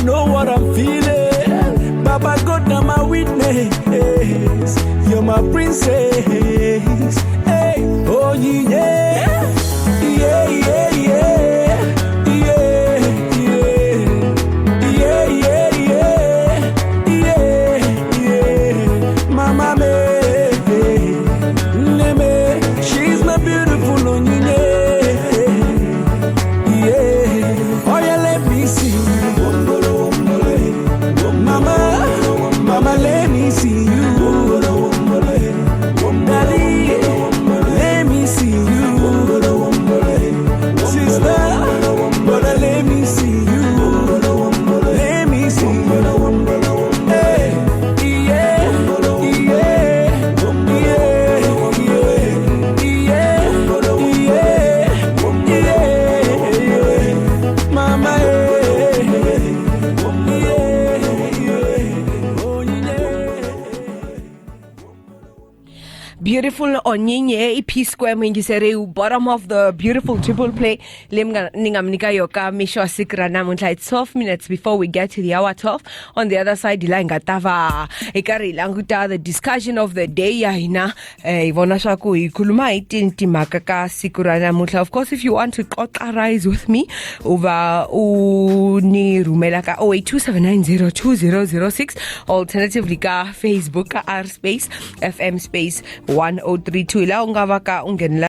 you know what I'm feeling. Baba God, now my witness. You're my princess. Hey, oh yeah, yeah, yeah, yeah, yeah, yeah, yeah, yeah, yeah. Mama me, she's my beautiful Onyinye. Yeah, oh yeah, let me see. Mama, let me see you. Daddy, let me see you. Sister, brother, let me see you. Let me see you. Hey, yeah, yeah, Mama, Beautiful Onyinye P Square Mingisere bottom of the beautiful triple play Ningamnika Yoka Misho Sikra Namunta. It's 12 minutes before we get to the hour 12. On the other side, Ilanga Tava Ekari Languta, the discussion of the day Yahina Ivona Shaku Ikuluma Itinti Makaka Sikura Namunta. Of course, if you want to rise with me over Uni Rumelaka 0827902006, alternatively ka Facebook R space FM space 1032 ila ungavaka ungenela